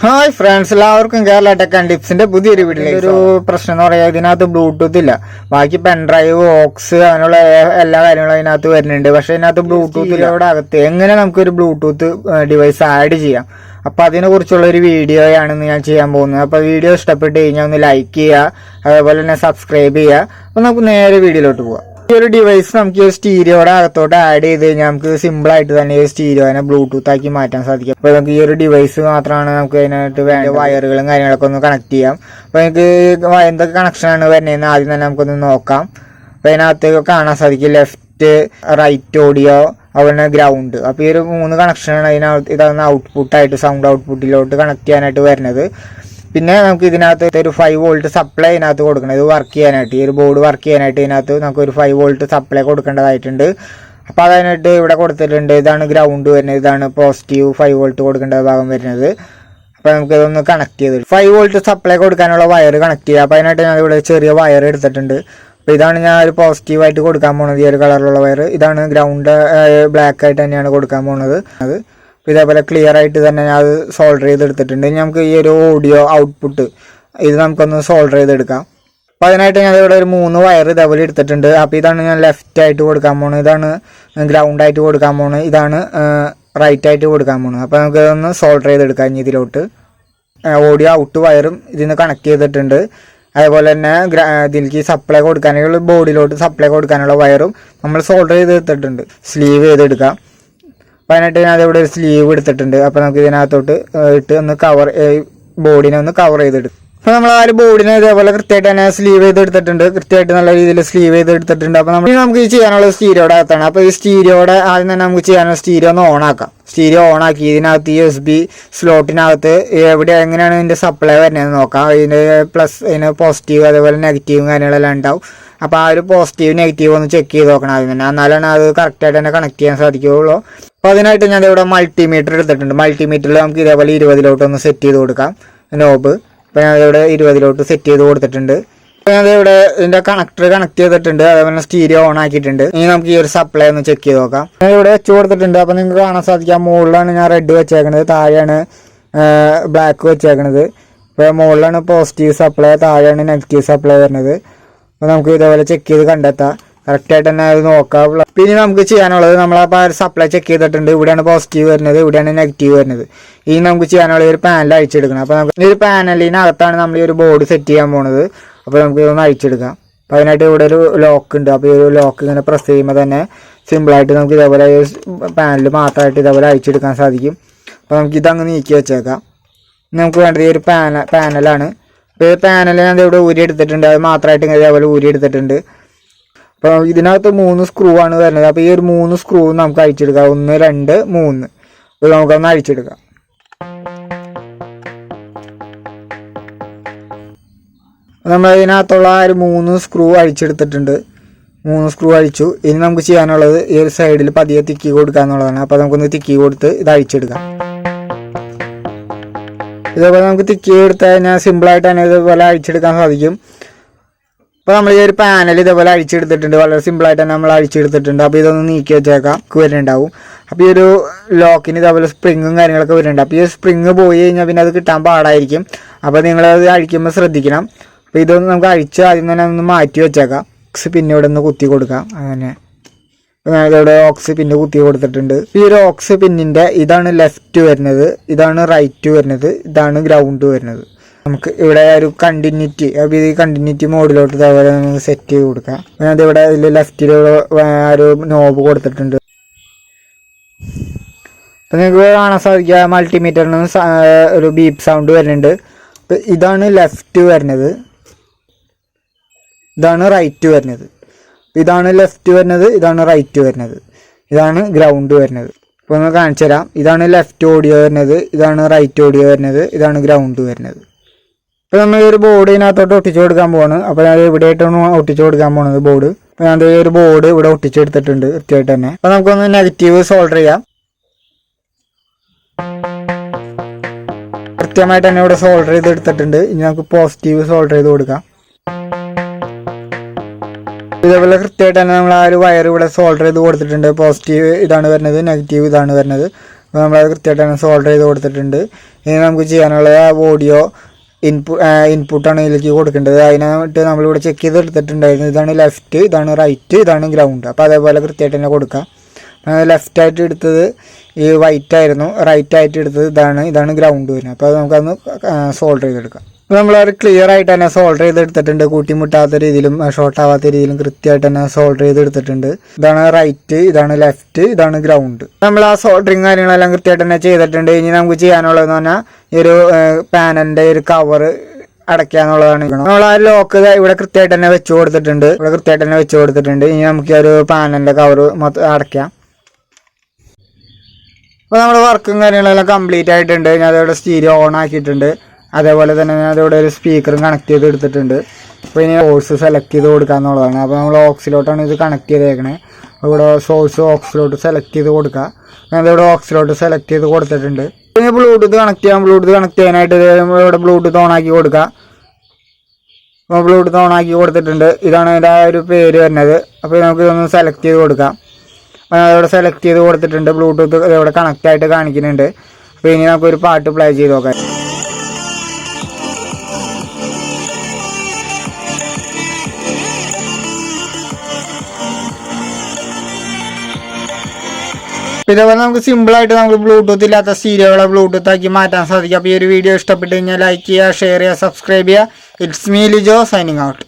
Hi friends, എല്ലാവർക്കും Kerala tech and ടിപ്സിന്റെ പുതിയൊരു വീഡിയോയിലേക്ക് ഒരു പ്രശ്നം എന്ന് പറയാം, ഇതിനകത്ത് ബ്ലൂടൂത്ത് ഇല്ല. ബാക്കി പെൻഡ്രൈവ്, ഓക്സ് അങ്ങനെയുള്ള എല്ലാ കാര്യങ്ങളും അതിനകത്ത് വരുന്നുണ്ട്. പക്ഷെ ഇതിനകത്ത് ബ്ലൂടൂത്ത് ഇല്ല. അകത്ത് എങ്ങനെ നമുക്കൊരു ബ്ലൂടൂത്ത് ഡിവൈസ് ആഡ് ചെയ്യാം, അപ്പൊ അതിനെ കുറിച്ചുള്ള ഒരു വീഡിയോയാണ് ഞാൻ ചെയ്യാൻ പോകുന്നത്. അപ്പൊ വീഡിയോ ഇഷ്ടപ്പെട്ട് കഴിഞ്ഞാൽ ഒന്ന് ലൈക്ക് ചെയ്യുക, അതേപോലെ തന്നെ സബ്സ്ക്രൈബ് ചെയ്യുക. അപ്പൊ നമുക്ക് നേരെ വീഡിയോയിലോട്ട് പോവാം. ഈ ഒരു ഡിവൈസ് നമുക്ക് സ്റ്റീരിയോയുടെ അകത്തോട്ട് ആഡ് ചെയ്ത് കഴിഞ്ഞാൽ നമുക്ക് സിമ്പിൾ ആയിട്ട് തന്നെ ഈ സ്റ്റീരിയോനെ ബ്ലൂടൂത്ത് ആക്കി മാറ്റാൻ സാധിക്കും. അപ്പൊ നമുക്ക് ഈ ഒരു ഡിവൈസ് മാത്രമാണ് നമുക്ക് അതിനായിട്ട് വേണ്ട വയറുകളും കാര്യങ്ങളൊക്കെ ഒന്ന് കണക്ട് ചെയ്യാം. അപ്പൊ നമുക്ക് എന്തൊക്കെ കണക്ഷനാണ് വരുന്നതെന്ന് ആദ്യം തന്നെ നമുക്കൊന്ന് നോക്കാം. അപ്പൊ അതിനകത്ത് കാണാൻ സാധിക്കും ലെഫ്റ്റ്, റൈറ്റ് ഓഡിയോ, അതുപോലെ ഗ്രൗണ്ട്. അപ്പൊ ഈ ഒരു 3 കണക്ഷനാണ് അതിനകത്ത്. ഇതാണ് ഔട്ട്പുട്ടായിട്ട് സൗണ്ട് ഔട്ട്പുട്ടിലോട്ട് കണക്ട് ചെയ്യാനായിട്ട് വരുന്നത്. പിന്നെ നമുക്ക് ഇതിനകത്ത് ഒരു 5 വോൾട്ട് സപ്ലൈ ഇതിനകത്ത് കൊടുക്കണം. ഇത് വർക്ക് ചെയ്യാനായിട്ട്, ഈ ഒരു ബോർഡ് വർക്ക് ചെയ്യാനായിട്ട് ഇതിനകത്ത് നമുക്ക് ഒരു 5 വോൾട്ട് സപ്ലൈ കൊടുക്കേണ്ടതായിട്ടുണ്ട്. അപ്പോൾ അതിനായിട്ട് ഇവിടെ കൊടുത്തിട്ടുണ്ട്. ഇതാണ് ഗ്രൗണ്ട് വരുന്നത്, ഇതാണ് പോസിറ്റീവ് 5 വോൾട്ട് കൊടുക്കേണ്ട ഭാഗം വരുന്നത്. അപ്പോൾ നമുക്ക് ഇതൊന്ന് കണക്ട് ചെയ്ത് 5 വോൾട്ട് സപ്ലൈ കൊടുക്കാനുള്ള വയർ കണക്ട് ചെയ്യുക. അപ്പോൾ അതിനായിട്ട് ഞാൻ ഇവിടെ ചെറിയ വയർ എടുത്തിട്ടുണ്ട്. അപ്പോൾ ഇതാണ് ഞാൻ ഒരു പോസിറ്റീവായിട്ട് കൊടുക്കാൻ പോകുന്നത്, ഈ ഒരു കളറിലുള്ള വയർ. ഇതാണ് ഗ്രൗണ്ട്, ബ്ലാക്ക് ആയിട്ട് തന്നെയാണ് കൊടുക്കാൻ പോകുന്നത്. ഇതേപോലെ ക്ലിയർ ആയിട്ട് തന്നെ ഞാൻ അത് സോൾഡർ ചെയ്തെടുത്തിട്ടുണ്ട്. നമുക്ക് ഈ ഒരു ഓഡിയോ ഔട്ട്പുട്ട് ഇത് നമുക്കൊന്ന് സോൾഡർ ചെയ്തെടുക്കാം. അപ്പോൾ അതിനായിട്ട് ഞാൻ ഇവിടെ ഒരു 3 വയർ ഇതേപോലെ എടുത്തിട്ടുണ്ട്. അപ്പോൾ ഇതാണ് ഞാൻ ലെഫ്റ്റ് ആയിട്ട് കൊടുക്കാൻ പോകുന്നത്, ഇതാണ് ഗ്രൗണ്ട് ആയിട്ട് കൊടുക്കാൻ പോകുന്നത്, ഇതാണ് റൈറ്റ് ആയിട്ട് കൊടുക്കാൻ പോകുന്നത്. അപ്പോൾ നമുക്ക് ഇതൊന്ന് സോൾഡർ ചെയ്തെടുക്കാം. ഇനി ഇതിലോട്ട് ഓഡിയോ ഔട്ട് വയറും ഇതിന് കണക്ട് ചെയ്തിട്ടുണ്ട്. അതേപോലെ തന്നെ ഇതിലേക്ക് സപ്ലൈ കൊടുക്കാനുള്ള ബോർഡിലോട്ട് സപ്ലൈ കൊടുക്കാനുള്ള വയറും നമ്മൾ സോൾഡർ ചെയ്തെടുത്തിട്ടുണ്ട്. സ്ലീവ് ചെയ്തെടുക്കാം. അപ്പോൾ അതിനായിട്ട് ഞാൻ ഇവിടെ ഒരു സ്ലീവ് എടുത്തിട്ടുണ്ട്. അപ്പോൾ നമുക്ക് ഇതിനകത്തോട്ട് ഇട്ട് ഒന്ന് ബോഡിനെ ഒന്ന് കവർ ചെയ്തെടുക്കും. അപ്പോൾ നമ്മൾ ആ ഒരു ബോഡിനെ ഇതേപോലെ കൃത്യമായിട്ട് തന്നെ സ്ലീവ് ചെയ്തെടുത്തിട്ടുണ്ട്. കൃത്യമായിട്ട് നല്ല രീതിയിൽ സ്ലീവ് ചെയ്തെടുത്തിട്ടുണ്ട്. അപ്പോൾ നമുക്ക് ഈ ചെയ്യാനുള്ള സ്റ്റീരിയോയുടെ അകത്താണ്. അപ്പോൾ ഈ സ്റ്റീരിയോയുടെ ആദ്യം തന്നെ നമുക്ക് ചെയ്യാനുള്ള സ്റ്റീരിയോ ഒന്ന് ഓണാക്കാം. സ്റ്റീരിയോ ഓണാക്കി ഇതിനകത്ത് USB സ്ലോട്ടിനകത്ത് എങ്ങനെയാണ് ഇതിൻ്റെ സപ്ലൈ വരുന്നതെന്ന് നോക്കാം. ഇതിൻ്റെ ഇതിന് പോസിറ്റീവ് അതേപോലെ നെഗറ്റീവും കാര്യങ്ങളെല്ലാം ഉണ്ടാവും. അപ്പോൾ ആ ഒരു പോസിറ്റീവ് നെഗറ്റീവ് ഒന്ന് ചെക്ക് ചെയ്ത് നോക്കണം ആദ്യം തന്നെ, എന്നാലാണ് അത് കറക്റ്റായിട്ട് തന്നെ കണക്ട് ചെയ്യാൻ സാധിക്കുകയുള്ളൂ. അപ്പോൾ അതിനായിട്ട് ഞാൻ ഇവിടെ മൾട്ടിമീറ്റർ എടുത്തിട്ടുണ്ട്. മൾട്ടിമീറ്ററിൽ നമുക്ക് ഇതേപോലെ 20 ഒന്ന് സെറ്റ് ചെയ്ത് കൊടുക്കാം നോബ്. അപ്പോൾ ഞാൻ ഇവിടെ 20 സെറ്റ് ചെയ്ത് കൊടുത്തിട്ടുണ്ട്. അപ്പോൾ ഞാൻ ഇവിടെ ഇതിൻ്റെ കണക്ടർ കണക്ട് ചെയ്തിട്ടുണ്ട്. അതേപോലെ സ്റ്റീരിയോ ഓൺ ആക്കിയിട്ടുണ്ട്. ഇനി നമുക്ക് ഈ ഒരു സപ്ലൈ ഒന്ന് ചെക്ക് ചെയ്ത് നോക്കാം. ഞാൻ ഇവിടെ വെച്ച് കൊടുത്തിട്ടുണ്ട്. അപ്പോൾ നിങ്ങൾക്ക് കാണാൻ സാധിക്കാം, മുകളിലാണ് ഞാൻ റെഡ് വെച്ചേക്കുന്നത്, താഴെയാണ് ബ്ലാക്ക് വെച്ചേക്കുന്നത്. ഇപ്പോൾ മുകളിലാണ് പോസിറ്റീവ് സപ്ലൈ, താഴെയാണ് നെഗറ്റീവ് സപ്ലൈ വരുന്നത്. അപ്പോൾ നമുക്ക് ഇതേപോലെ ചെക്ക് ചെയ്ത് കണ്ടെത്താം, കറക്റ്റായിട്ട് തന്നെ അത് നോക്കാം. പിന്നെ നമുക്ക് ചെയ്യാനുള്ളത്, നമ്മളപ്പോൾ സപ്ലൈ ചെക്ക് ചെയ്തിട്ടുണ്ട്. ഇവിടെയാണ് പോസിറ്റീവ് വരുന്നത്, ഇവിടെയാണ് നെഗറ്റീവ് വരുന്നത്. ഇനി നമുക്ക് ചെയ്യാനുള്ള ഒരു പാനൽ അയച്ചെടുക്കണം. അപ്പോൾ നമുക്ക് ഈ ഒരു പാനലിനകത്താണ് നമ്മൾ ഈ ഒരു ബോർഡ് സെറ്റ് ചെയ്യാൻ പോകുന്നത്. അപ്പോൾ നമുക്ക് ഇതൊന്ന് അയച്ചെടുക്കാം. അപ്പോൾ അതിനായിട്ട് ഇവിടെ ഒരു ലോക്ക് ഉണ്ട്. അപ്പോൾ ഈ ഒരു ലോക്ക് ഇങ്ങനെ പ്രസ് ചെയ്യുമ്പോൾ തന്നെ സിമ്പിളായിട്ട് നമുക്ക് ഇതേപോലെ പാനൽ മാത്രമായിട്ട് ഇതേപോലെ അയച്ചെടുക്കാൻ സാധിക്കും. അപ്പോൾ നമുക്ക് ഇതങ്ങ് നീക്കി വെച്ചേക്കാം. നമുക്ക് വേണ്ടത് ഈ ഒരു പാനലാണ്. അപ്പോൾ ഈ പാനൽ ഞാൻ ഇവിടെ ഊരി എടുത്തിട്ടുണ്ട്, അത് മാത്രമായിട്ട് ഇതേപോലെ ഊരി എടുത്തിട്ടുണ്ട്. അപ്പോൾ ഇതിനകത്ത് 3 സ്ക്രൂ ആണ് വരുന്നത്. അപ്പോൾ ഈ ഒരു 3 സ്ക്രൂ നമുക്ക് അഴിച്ചെടുക്കാം. 1, 2, 3. അപ്പോൾ നമുക്കൊന്ന് അഴിച്ചെടുക്കാം. നമ്മൾ ഇതിനകത്തുള്ള ആ ഒരു 3 സ്ക്രൂ അഴിച്ചെടുത്തിട്ടുണ്ട്. 3 സ്ക്രൂ അഴിച്ചു. ഇനി നമുക്ക് ചെയ്യാനുള്ളത് ഈ ഒരു സൈഡിൽ പതിയെ തിക്കി കൊടുക്കുക എന്നുള്ളതാണ്. അപ്പോൾ നമുക്കൊന്ന് തിക്കി കൊടുത്ത് ഇത് അഴിച്ചെടുക്കാം. ഇതേപോലെ നമുക്ക് തിക്കി കൊടുത്താൽ കഴിഞ്ഞാൽ സിമ്പിളായിട്ട് തന്നെ ഇതേപോലെ അഴിച്ചെടുക്കാൻ സാധിക്കും. അപ്പോൾ നമ്മൾ ഈ ഒരു പാനൽ ഇതേപോലെ അഴിച്ചെടുത്തിട്ടുണ്ട്. വളരെ സിമ്പിളായിട്ട് തന്നെ നമ്മൾ അഴിച്ചെടുത്തിട്ടുണ്ട്. അപ്പോൾ ഇതൊന്ന് നീക്കി വെച്ചേക്കാം, വരുന്നുണ്ടാവും. അപ്പോൾ ഈ ഒരു ലോക്കിന് ഇതേപോലെ സ്പ്രിങ്ങും കാര്യങ്ങളൊക്കെ വരുന്നുണ്ട്. അപ്പോൾ ഈ സ്പ്രിങ് പോയി കഴിഞ്ഞാൽ പിന്നെ അത് കിട്ടാൻ പാടായിരിക്കും. അപ്പോൾ നിങ്ങളത് അഴിക്കുമ്പോൾ ശ്രദ്ധിക്കണം. അപ്പോൾ ഇതൊന്ന് നമുക്ക് അഴിച്ച് ആദ്യം തന്നെ ഒന്ന് മാറ്റി വെച്ചേക്കാം. ഓക്സ് പിന്നെ ഇവിടെ ഒന്ന് കുത്തി കൊടുക്കാം. അങ്ങനെ ഞാനിവിടെ ഓക്സ് പിന്നെ കുത്തി കൊടുത്തിട്ടുണ്ട്. ഈ ഒരു ഓക്സ് പിന്നിൻ്റെ ഇതാണ് ലെഫ്റ്റ് വരുന്നത്, ഇതാണ് റൈറ്റ് വരുന്നത്, ഇതാണ് ഗ്രൗണ്ട് വരുന്നത്. നമുക്ക് ഇവിടെ ഒരു കണ്ടിന്യൂറ്റി, അപ്പോൾ ഈ കണ്ടിന്യൂറ്റി മോഡിലോട്ട് ഇതേപോലെ നമുക്ക് സെറ്റ് ചെയ്ത് കൊടുക്കാം. ഞാനിവിടെ ഇതിൽ ലെഫ്റ്റിലുള്ള ഒരു നോബ് കൊടുത്തിട്ടുണ്ട്. അപ്പോൾ നിങ്ങൾക്ക് കാണാൻ സാധിക്കുക, മൾട്ടിമീറ്ററിന് ഒരു ബീപ്പ് സൗണ്ട് വരുന്നുണ്ട്. അപ്പോൾ ഇതാണ് ലെഫ്റ്റ് വരുന്നത്, ഇതാണ് റൈറ്റ് വരുന്നത്. ഇതാണ് ലെഫ്റ്റ് വരുന്നത്, ഇതാണ് റൈറ്റ് വരുന്നത്, ഇതാണ് ഗ്രൗണ്ട് വരുന്നത്. അപ്പോൾ ഒന്ന് കാണിച്ചു തരാം. ഇതാണ് ലെഫ്റ്റ് ഓഡിയോ വരുന്നത്, ഇതാണ് റൈറ്റ് ഓഡിയോ വരുന്നത്, ഇതാണ് ഗ്രൗണ്ട് വരുന്നത്. ഇപ്പോൾ നമ്മൾ ഈ ഒരു ബോർഡ് ഇതിനകത്തോട്ട് ഒട്ടിച്ചു കൊടുക്കാൻ പോവാണ്. അപ്പോൾ ഞാൻ ഇവിടെയായിട്ടാണ് ഒട്ടിച്ചു കൊടുക്കാൻ പോകുന്നത് ബോർഡ്. അപ്പോൾ ഞാൻ ഈ ഒരു ബോർഡ് ഇവിടെ ഒട്ടിച്ചെടുത്തിട്ടുണ്ട് കൃത്യമായിട്ട് തന്നെ. അപ്പോൾ നമുക്കൊന്ന് നെഗറ്റീവ് സോൾഡർ ചെയ്യാം. കൃത്യമായിട്ട് തന്നെ ഇവിടെ സോൾഡർ ചെയ്തെടുത്തിട്ടുണ്ട്. ഇനി നമുക്ക് പോസിറ്റീവ് സോൾഡർ ചെയ്ത് കൊടുക്കാം. ഇതേപോലെ കൃത്യമായിട്ട് തന്നെ നമ്മൾ ആ ഒരു വയർ ഇവിടെ സോൾഡർ ചെയ്ത് കൊടുത്തിട്ടുണ്ട്. പോസിറ്റീവ് ഇതാണ് വരുന്നത്, നെഗറ്റീവ് ഇതാണ് വരുന്നത്. അപ്പോൾ നമ്മളത് കൃത്യമായിട്ട് തന്നെ സോൾഡർ ചെയ്ത് കൊടുത്തിട്ടുണ്ട്. ഇനി നമുക്ക് ചെയ്യാനുള്ളത് ഓഡിയോ ഇൻപുട്ടാണ് ഇതിലേക്ക് കൊടുക്കേണ്ടത്. അതിനായിട്ട് നമ്മളിവിടെ ചെക്ക് ചെയ്ത് എടുത്തിട്ടുണ്ടായിരുന്നു. ഇതാണ് ലെഫ്റ്റ്, ഇതാണ് റൈറ്റ്, ഇതാണ് ഗ്രൗണ്ട്. അപ്പോൾ അതേപോലെ കൃത്യമായിട്ട് തന്നെ കൊടുക്കാം. ലെഫ്റ്റായിട്ട് എടുത്തത് ഈ വൈറ്റ് ആയിരുന്നു, റൈറ്റ് ആയിട്ട് എടുത്തത് ഇതാണ് ഗ്രൗണ്ട് വരുന്നത്. അപ്പോൾ അത് നമുക്കതൊന്ന് സോൾഡർ ചെയ്തെടുക്കാം. അപ്പോൾ നമ്മളത് ക്ലിയർ ആയിട്ട് തന്നെ സോൾഡർ ചെയ്തെടുത്തിട്ടുണ്ട്. കൂട്ടിമുട്ടാത്ത രീതിയിലും ഷോർട്ട് ആവാത്ത രീതിയിലും കൃത്യമായിട്ട് തന്നെ സോൾഡർ ചെയ്തെടുത്തിട്ടുണ്ട്. ഇതാണ് റൈറ്റ്, ഇതാണ് ലെഫ്റ്റ്, ഇതാണ് ഗ്രൗണ്ട്. നമ്മൾ ആ സോൾഡറിങ് കാര്യങ്ങളെല്ലാം കൃത്യമായിട്ട് തന്നെ ചെയ്തിട്ടുണ്ട്. ഇനി നമുക്ക് ചെയ്യാനുള്ളതെന്ന് പറഞ്ഞാൽ ഈ ഒരു പാനലിൻ്റെ ഒരു കവർ അടയ്ക്കാന്നുള്ളതാണ്. നമ്മൾ ആ ലോക്ക് ഇവിടെ കൃത്യമായിട്ട് തന്നെ വെച്ച് കൊടുത്തിട്ടുണ്ട്. ഇനി നമുക്ക് ഈ ഒരു പാനലിൻ്റെ കവർ മൊത്തം അടയ്ക്കാം. അപ്പോൾ നമ്മുടെ വർക്കും കാര്യങ്ങളെല്ലാം കംപ്ലീറ്റ് ആയിട്ടുണ്ട്. ഞാൻ അതോടെ സ്റ്റീരിയോ ഓൺ ആക്കിയിട്ടുണ്ട്. അതേപോലെ തന്നെ ഞാൻ അതോടെ ഒരു സ്പീക്കറും കണക്ട് ചെയ്ത് എടുത്തിട്ടുണ്ട്. അപ്പോൾ ഇനി സോഴ്സ് സെലക്ട് ചെയ്ത് കൊടുക്കാന്നുള്ളതാണ്. അപ്പോൾ നമ്മൾ ഓക്സിലോട്ടാണ് ഇത് കണക്ട് ചെയ്തേക്കണേ. ഇവിടെ സോഴ്സ് ഓക്സിലോട്ട് സെലക്ട് ചെയ്ത് കൊടുക്കുക. ഞാൻ ഇവിടെ ഓക്സിലോട്ട് സെലക്ട് ചെയ്ത് കൊടുത്തിട്ടുണ്ട്. ഇനി ബ്ലൂടൂത്ത് കണക്ട് ചെയ്യാനായിട്ട് ഇവിടെ ബ്ലൂടൂത്ത് ഓൺ ആക്കി കൊടുക്കുക. അപ്പോൾ ബ്ലൂടൂത്ത് ഓൺ ആക്കി കൊടുത്തിട്ടുണ്ട്. ഇതാണ് അതിൻ്റെ ആ ഒരു പേര് വരുന്നത്. അപ്പോൾ നമുക്ക് ഇതൊന്ന് സെലക്ട് ചെയ്ത് കൊടുക്കാം. അതവിടെ സെലക്ട് ചെയ്ത് കൊടുത്തിട്ടുണ്ട്. ബ്ലൂടൂത്ത് ഇവിടെ കണക്റ്റ് ആയിട്ട് കാണിക്കുന്നുണ്ട്. അപ്പോൾ ഇനി നമുക്കൊരു പാട്ട് പ്ലേ ചെയ്ത് നോക്കാം. ഇതേപോലെ നമുക്ക് സിമ്പിളായിട്ട് നമുക്ക് ബ്ലൂടൂത്ത് ഇല്ലാത്ത സ്റ്റീരിയോകളെ ബ്ലൂടൂത്ത് ആക്കി മാറ്റാൻ സാധിക്കും. അപ്പോൾ ഈ ഒരു വീഡിയോ ഇഷ്ടപ്പെട്ട് കഴിഞ്ഞാൽ ലൈക്ക് ചെയ്യുക, ഷെയർ ചെയ്യുക, സബ്സ്ക്രൈബ് ചെയ്യുക. It's me Lijo signing out.